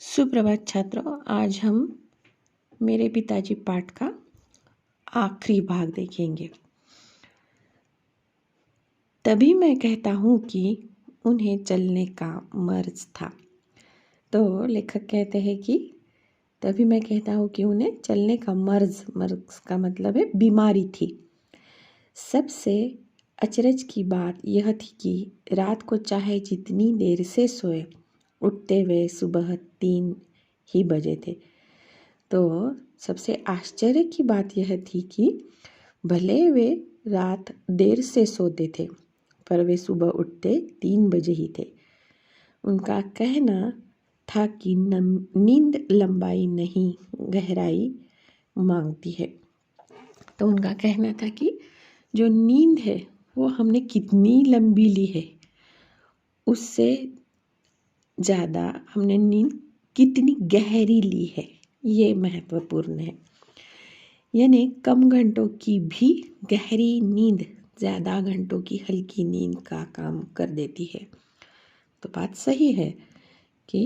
सुप्रभात छात्रों। आज हम मेरे पिताजी पाठ का आखिरी भाग देखेंगे। तभी मैं कहता हूँ कि उन्हें चलने का मर्ज था। तो लेखक कहते हैं कि तभी मैं कहता हूँ कि उन्हें चलने का मर्ज का मतलब है बीमारी थी। सबसे अचरज की बात यह थी कि रात को चाहे जितनी देर से सोए, उठते वे सुबह 3 ही बजे थे। तो सबसे आश्चर्य की बात यह थी कि भले वे रात देर से सोते थे, पर वे सुबह उठते 3 बजे ही थे। उनका कहना था कि नींद लंबाई नहीं, गहराई मांगती है। तो उनका कहना था कि जो नींद है वो हमने कितनी लंबी ली है, उससे ज़्यादा हमने नींद कितनी गहरी ली है, ये महत्वपूर्ण है। यानी कम घंटों की भी गहरी नींद ज़्यादा घंटों की हल्की नींद का काम कर देती है। तो बात सही है कि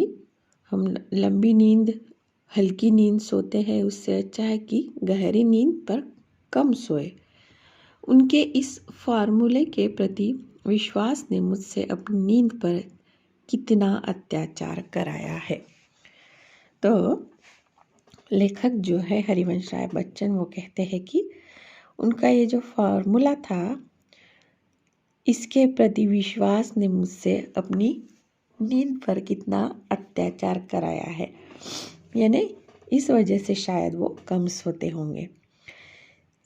हम लंबी नींद, हल्की नींद सोते हैं, उससे अच्छा है कि गहरी नींद पर कम सोए। उनके इस फार्मूले के प्रति विश्वास ने मुझसे अपनी नींद पर कितना अत्याचार कराया है। तो लेखक जो है हरिवंश राय बच्चन, वो कहते हैं कि उनका ये जो फार्मूला था, इसके प्रति विश्वास ने मुझसे अपनी नींद पर कितना अत्याचार कराया है। यानी इस वजह से शायद वो कम सोते होंगे।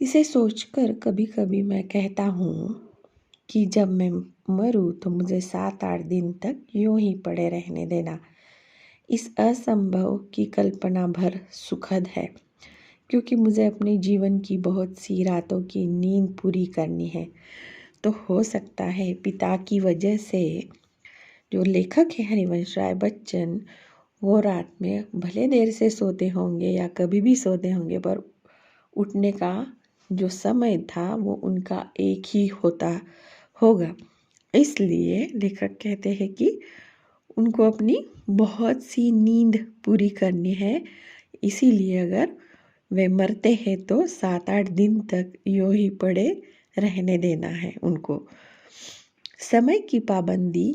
इसे सोचकर कभी कभी मैं कहता हूँ कि जब मैं मरूँ तो मुझे 7-8 दिन तक यूं ही पड़े रहने देना। इस असंभव की कल्पना भर सुखद है, क्योंकि मुझे अपने जीवन की बहुत सी रातों की नींद पूरी करनी है। तो हो सकता है पिता की वजह से जो लेखक है हरिवंश राय बच्चन, वो रात में भले देर से सोते होंगे या कभी भी सोते होंगे, पर उठने का जो समय था वो उनका एक ही होता होगा। इसलिए लेखक कहते हैं कि उनको अपनी बहुत सी नींद पूरी करनी है। इसीलिए अगर वे मरते हैं तो 7-8 दिन तक यूं ही पड़े रहने देना है उनको। समय की पाबंदी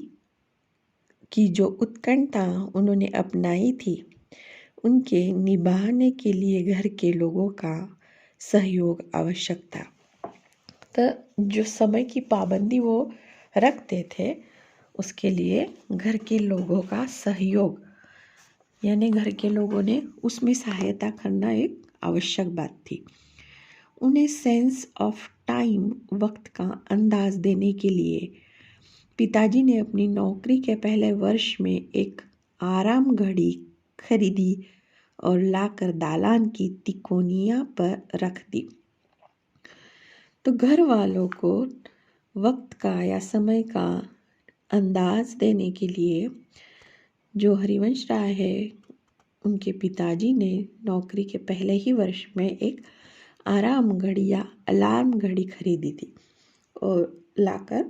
की जो उत्कंठा उन्होंने अपनाई थी, उनके निभाने के लिए घर के लोगों का सहयोग आवश्यक था। तो जो समय की पाबंदी वो रखते थे, उसके लिए घर के लोगों का सहयोग, यानी घर के लोगों ने उसमें सहायता करना एक आवश्यक बात थी। उन्हें सेंस ऑफ टाइम, वक्त का अंदाज देने के लिए पिताजी ने अपनी नौकरी के पहले वर्ष में एक आराम घड़ी खरीदी और लाकर दालान की तिकोनिया पर रख दी। तो घर वालों को वक्त का या समय का अंदाज देने के लिए जो हरिवंश राय है, उनके पिताजी ने नौकरी के पहले ही वर्ष में एक आराम घड़ी या अलार्म घड़ी खरीदी थी और लाकर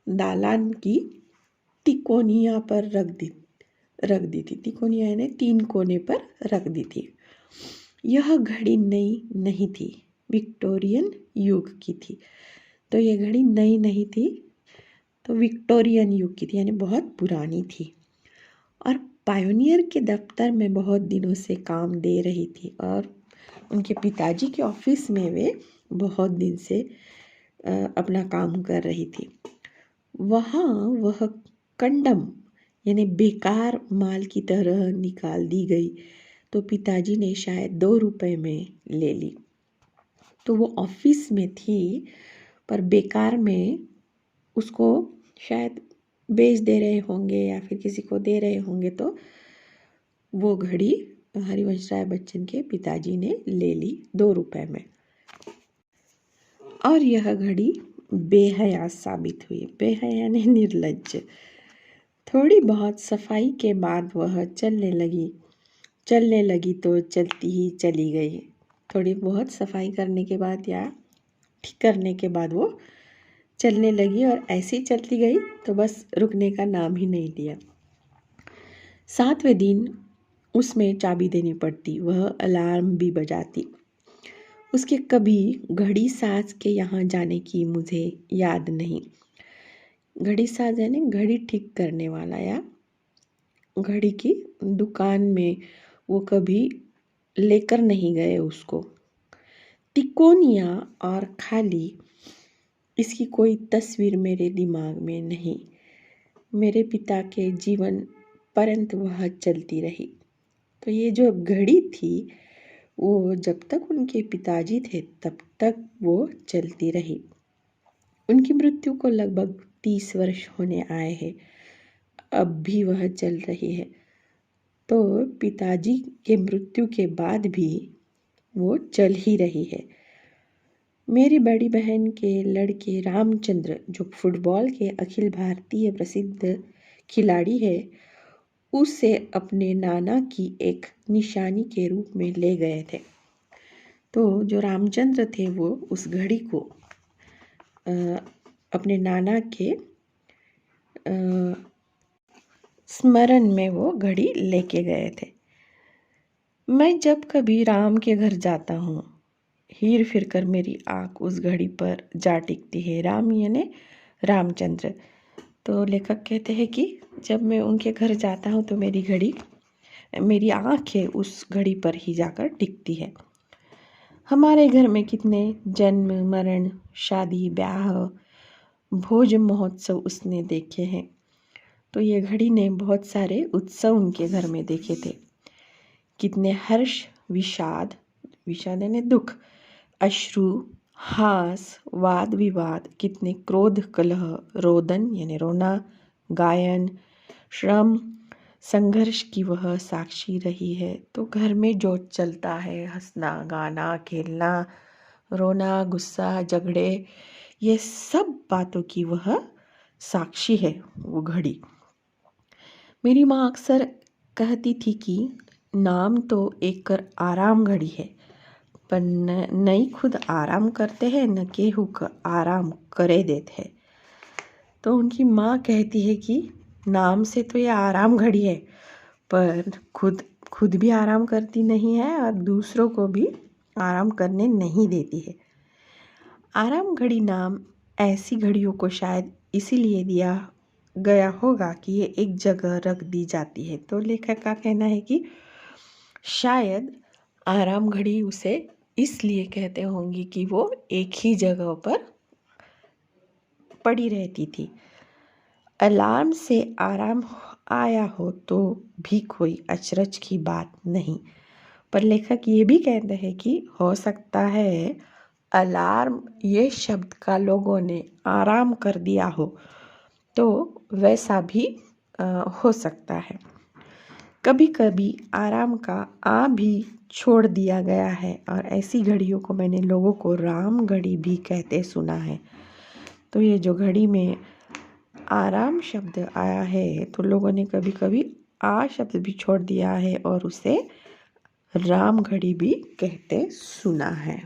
दालान की तिकोनिया पर रख दी थी। तिकोनिया यानी 3 कोने पर रख दी थी। यह घड़ी नई नहीं थी, विक्टोरियन युग की थी। तो यह घड़ी नई नहीं थी, तो विक्टोरियन युग की थी, यानी बहुत पुरानी थी और पायोनियर के दफ्तर में बहुत दिनों से काम दे रही थी और उनके पिताजी के ऑफिस में वे बहुत दिन से अपना काम कर रही थी। वहाँ वह कंडम यानी बेकार माल की तरह निकाल दी गई, तो पिताजी ने शायद 2 रुपए में ले ली। तो वो ऑफिस में थी, पर बेकार में उसको शायद बेच दे रहे होंगे या फिर किसी को दे रहे होंगे। तो वो घड़ी हरिवंश राय बच्चन के पिताजी ने ले ली 2 रुपए में और यह घड़ी बेहया साबित हुई। बेहया यानी निर्लज्ज। थोड़ी बहुत सफाई के बाद वह चलने लगी तो चलती ही चली गई। थोड़ी बहुत सफाई करने के बाद या ठीक करने के बाद वो चलने लगी और ऐसे ही चलती गई, तो बस रुकने का नाम ही नहीं लिया। 7वें दिन उसमें चाबी देनी पड़ती, वह अलार्म भी बजाती। उसके कभी घड़ी साज के यहाँ जाने की मुझे याद नहीं। घड़ी साज यानी घड़ी ठीक करने वाला, या घड़ी की दुकान में वो कभी लेकर नहीं गए उसको। तिकोनिया और खाली, इसकी कोई तस्वीर मेरे दिमाग में नहीं। मेरे पिता के जीवन पर्यंत वह चलती रही। तो ये जो घड़ी थी वो जब तक उनके पिताजी थे तब तक वो चलती रही। उनकी मृत्यु को लगभग 30 वर्ष होने आए हैं, अब भी वह चल रही है। तो पिताजी के मृत्यु के बाद भी वो चल ही रही है। मेरी बड़ी बहन के लड़के रामचंद्र, जो फुटबॉल के अखिल भारतीय प्रसिद्ध खिलाड़ी है, उसे अपने नाना की एक निशानी के रूप में ले गए थे। तो जो रामचंद्र थे वो उस घड़ी को अपने नाना के स्मरण में वो घड़ी लेके गए थे। मैं जब कभी राम के घर जाता हूँ, हीर फिर कर मेरी आँख उस घड़ी पर जा टिकती है। राम यानी रामचंद्र। तो लेखक कहते हैं कि जब मैं उनके घर जाता हूँ तो मेरी आँखें उस घड़ी पर ही जाकर टिकती है। हमारे घर में कितने जन्म, मरण, शादी, ब्याह, भोज महोत्सव उसने देखे हैं। तो ये घड़ी ने बहुत सारे उत्सव उनके घर में देखे थे। कितने हर्ष, विषाद यानी दुख, अश्रु, हास, वाद विवाद, कितने क्रोध, कलह, रोदन यानी रोना, गायन, श्रम, संघर्ष की वह साक्षी रही है। तो घर में जो चलता है, हंसना, गाना, खेलना, रोना, गुस्सा, झगड़े, ये सब बातों की वह साक्षी है वो घड़ी। मेरी माँ अक्सर कहती थी कि नाम तो एक आराम घड़ी है, पर नई खुद आराम करते हैं, न केहू का आराम करे देते हैं। तो उनकी माँ कहती है कि नाम से तो ये आराम घड़ी है, पर खुद भी आराम करती नहीं है और दूसरों को भी आराम करने नहीं देती है। आराम घड़ी नाम ऐसी घड़ियों को शायद इसीलिए दिया गया होगा कि ये एक जगह रख दी जाती है। तो लेखक का कहना है कि शायद आराम घड़ी उसे इसलिए कहते होंगे कि वो एक ही जगह पर पड़ी रहती थी। अलार्म से आराम आया हो तो भी कोई अचरज की बात नहीं। पर लेखक ये भी कहते हैं कि हो सकता है अलार्म ये शब्द का लोगों ने आराम कर दिया हो, तो वैसा भी हो सकता है। कभी कभी आराम का आ भी छोड़ दिया गया है और ऐसी घड़ियों को मैंने लोगों को राम घड़ी भी कहते सुना है। तो ये जो घड़ी में आराम शब्द आया है तो लोगों ने कभी कभी आ शब्द भी छोड़ दिया है और उसे राम घड़ी भी कहते सुना है।